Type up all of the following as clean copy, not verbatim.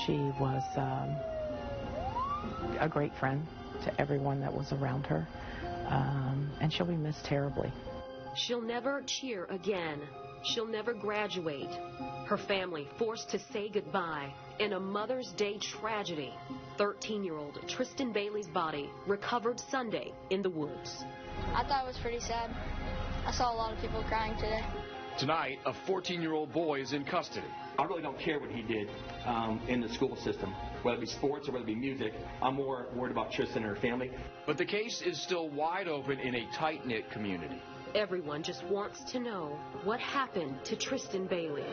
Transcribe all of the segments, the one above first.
She was a great friend to everyone that was around her, and she'll be missed terribly. She'll never cheer again. She'll never graduate. Her family forced to say goodbye in a Mother's Day tragedy. 13-year-old Tristyn Bailey's body recovered Sunday in the woods. I thought it was pretty sad. I saw a lot of people crying today. Tonight, a 14-year-old boy is in custody. I really don't care what he did in the school system, whether it be sports or whether it be music. I'm more worried about Tristyn and her family. But the case is still wide open in a tight-knit community. Everyone just wants to know what happened to Tristyn Bailey.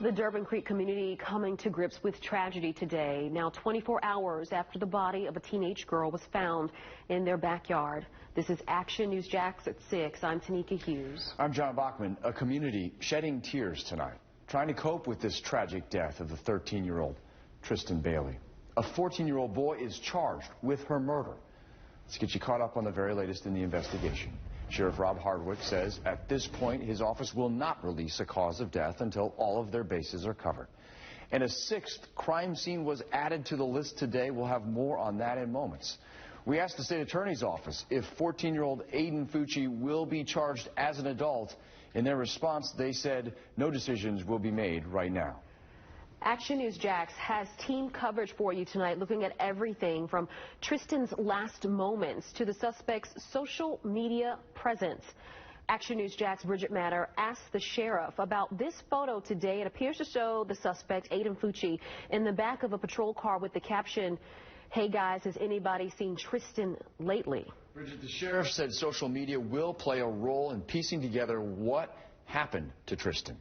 The Durbin Creek community coming to grips with tragedy today, now 24 hours after the body of a teenage girl was found in their backyard. This is Action News Jax at 6. I'm Tanika Hughes. I'm John Bachman. A community shedding tears tonight, trying to cope with this tragic death of the 13-year-old Tristyn Bailey. A 14-year-old boy is charged with her murder. Let's get you caught up on the very latest in the investigation. Sheriff Rob Hardwick says at this point his office will not release a cause of death until all of their bases are covered. And a sixth crime scene was added to the list today. We'll have more on that in moments. We asked the state attorney's office if 14-year-old Aiden Fucci will be charged as an adult. In their response, they said no decisions will be made right now. Action News Jax has team coverage for you tonight, looking at everything from Tristyn's last moments to the suspect's social media presence. Action News Jax Bridget Matter asked the sheriff about this photo today. It appears to show the suspect, Aiden Fucci, in the back of a patrol car with the caption, "Hey guys, has anybody seen Tristyn lately?" Bridget, the sheriff said social media will play a role in piecing together what happened to Tristyn.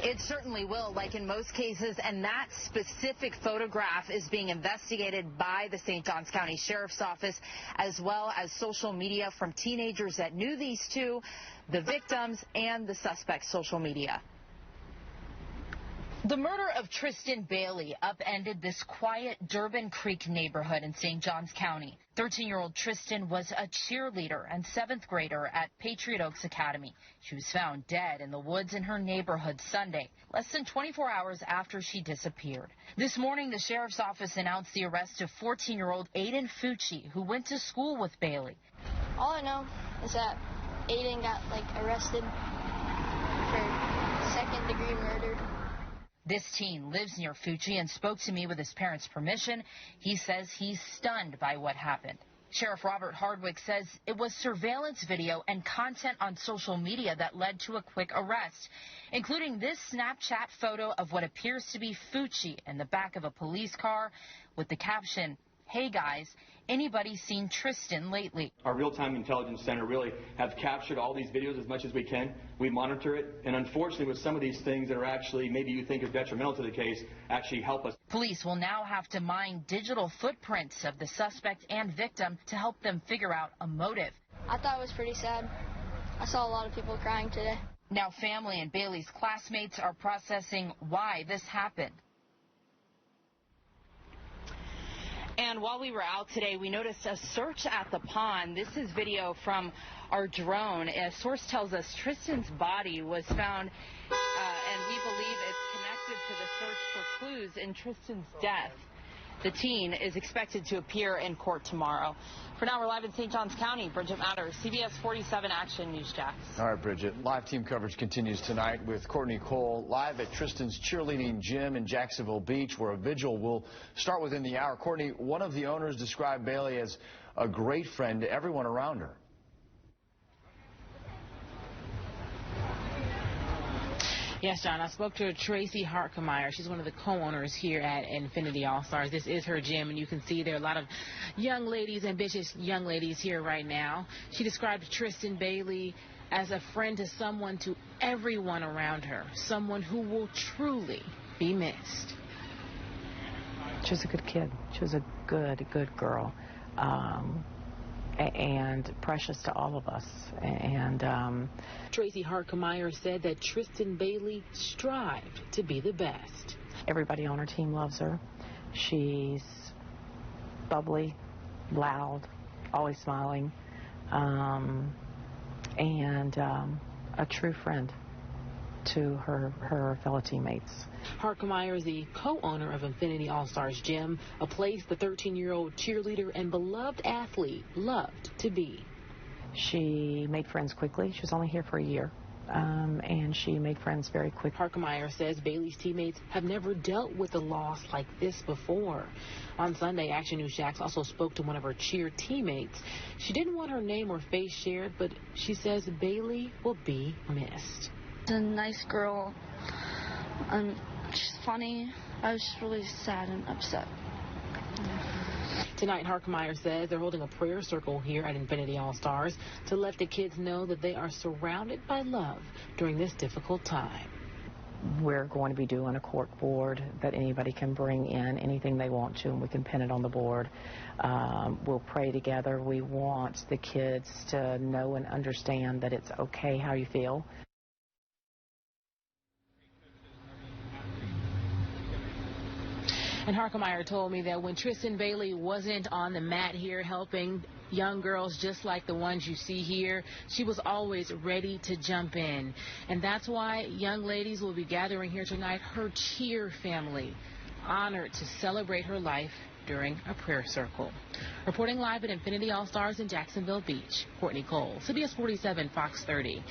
It certainly will, like in most cases, and that specific photograph is being investigated by the St. Johns County Sheriff's Office, as well as social media from teenagers that knew these two, the victims, and the suspect's social media. The murder of Tristyn Bailey upended this quiet Durbin Creek neighborhood in St. Johns County. 13-year-old Tristyn was a cheerleader and 7th grader at Patriot Oaks Academy. She was found dead in the woods in her neighborhood Sunday, less than 24 hours after she disappeared. This morning, the sheriff's office announced the arrest of 14-year-old Aiden Fucci, who went to school with Bailey. All I know is that Aiden got arrested for second-degree murder. This teen lives near Fucci and spoke to me with his parents' permission. He says he's stunned by what happened. Sheriff Robert Hardwick says it was surveillance video and content on social media that led to a quick arrest, including this Snapchat photo of what appears to be Fucci in the back of a police car with the caption, "Hey guys, anybody seen Tristyn lately?" Our real-time intelligence center really have captured all these videos as much as we can. We monitor it, and unfortunately with some of these things that are actually maybe you think are detrimental to the case actually help us. Police will now have to mine digital footprints of the suspect and victim to help them figure out a motive. I thought it was pretty sad. I saw a lot of people crying today. Now family and Bailey's classmates are processing why this happened. And while we were out today, we noticed a search at the pond. This is video from our drone. A source tells us Tristyn's body was found, and we believe it's connected to the search for clues in Tristyn's death. The teen is expected to appear in court tomorrow. For now, we're live in St. Johns County. Bridget Matter, CBS 47 Action News Jax. All right, Bridget. Live team coverage continues tonight with Courtney Cole live at Tristyn's cheerleading gym in Jacksonville Beach, where a vigil will start within the hour. Courtney, one of the owners described Bailey as a great friend to everyone around her. Yes, John, I spoke to Tracy Hartkemeyer. She's one of the co-owners here at Infinity All-Stars. This is her gym, and you can see there are a lot of young ladies, ambitious young ladies here right now. She described Tristyn Bailey as a friend to someone, to everyone around her, someone who will truly be missed. She was a good kid. She was a good girl. And precious to all of us. And Tracy Hartkemeyer said that Tristyn Bailey strived to be the best. Everybody on her team loves her. She's bubbly, loud, always smiling, and a true friend to her fellow teammates. Harkemeyer is the co-owner of Infinity All-Stars Gym, a place the 13-year-old cheerleader and beloved athlete loved to be. She made friends quickly. She was only here for a year, and she made friends very quickly. Harkemeyer says Bailey's teammates have never dealt with a loss like this before. On Sunday, Action News Jax also spoke to one of her cheer teammates. She didn't want her name or face shared, but she says Bailey will be missed. She's a nice girl. She's funny. I was just really sad and upset. Tonight, Harkemeyer says they're holding a prayer circle here at Infinity All-Stars to let the kids know that they are surrounded by love during this difficult time. We're going to be doing a cork board that anybody can bring in anything they want to, and we can pin it on the board. We'll pray together. We want the kids to know and understand that it's okay how you feel. And Harkemeyer told me that when Tristyn Bailey wasn't on the mat here helping young girls just like the ones you see here, she was always ready to jump in. And that's why young ladies will be gathering here tonight, her cheer family, honored to celebrate her life during a prayer circle. Reporting live at Infinity All-Stars in Jacksonville Beach, Courtney Cole, CBS 47, Fox 30.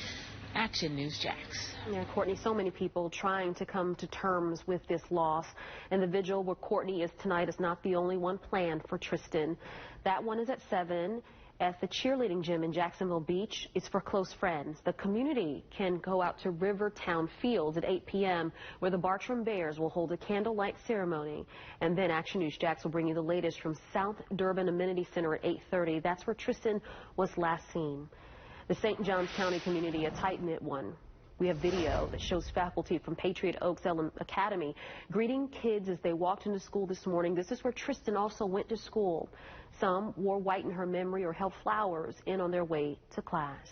Action News Jax. Yeah, Courtney, so many people trying to come to terms with this loss. And the vigil where Courtney is tonight is not the only one planned for Tristyn. That one is at 7 at the cheerleading gym in Jacksonville Beach. It's for close friends. The community can go out to Rivertown Fields at 8 p.m. where the Bartram Bears will hold a candlelight ceremony. And then Action News Jax will bring you the latest from South Durbin Amenity Center at 8:30. That's where Tristyn was last seen. The St. Johns County community, a tight-knit one. We have video that shows faculty from Patriot Oaks Academy greeting kids as they walked into school this morning. This is where Tristyn also went to school. Some wore white in her memory or held flowers in on their way to class.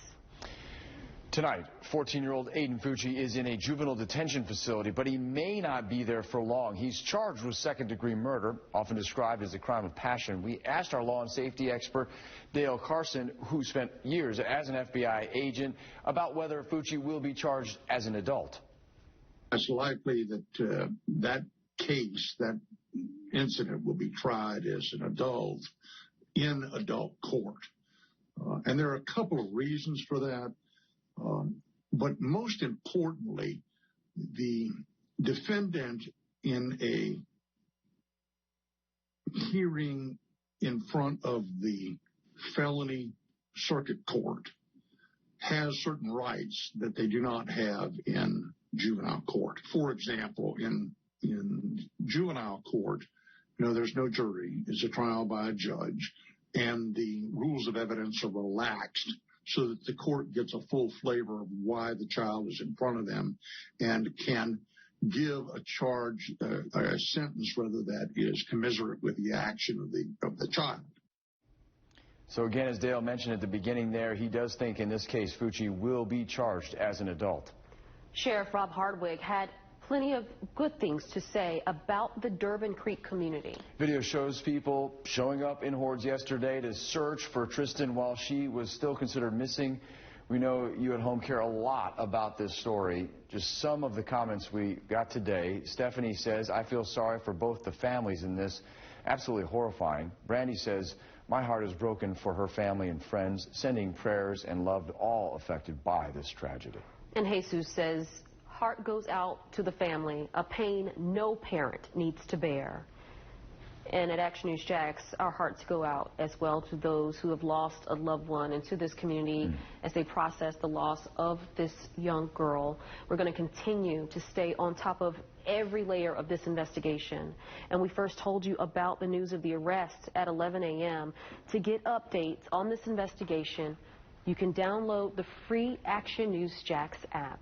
Tonight, 14-year-old Aiden Fucci is in a juvenile detention facility, but he may not be there for long. He's charged with second-degree murder, often described as a crime of passion. We asked our law and safety expert, Dale Carson, who spent years as an FBI agent, about whether Fucci will be charged as an adult. It's likely that that case, that incident, will be tried as an adult in adult court. And there are a couple of reasons for that. But most importantly, the defendant in a hearing in front of the felony circuit court has certain rights that they do not have in juvenile court. For example, in juvenile court, there's no jury. It's a trial by a judge, and the rules of evidence are relaxed, so that the court gets a full flavor of why the child is in front of them and can give a charge, a sentence rather, that is commiserate with the action of the child. So again, as Dale mentioned at the beginning there, he does think in this case Fucci will be charged as an adult. Sheriff Rob Hardwick had plenty of good things to say about the Durbin Creek community. Video shows people showing up in hordes yesterday to search for Tristyn while she was still considered missing. We know you at home care a lot about this story. Just some of the comments we got today. Stephanie says, I feel sorry for both the families in this. Absolutely horrifying. Brandy says, my heart is broken for her family and friends, sending prayers and love to all affected by this tragedy. And Jesus says, heart goes out to the family, a pain no parent needs to bear. And at Action News Jax, our hearts go out as well to those who have lost a loved one and to this community as they process the loss of this young girl. We're going to continue to stay on top of every layer of this investigation. And we first told you about the news of the arrest at 11 a.m. To get updates on this investigation, you can download the free Action News Jax app.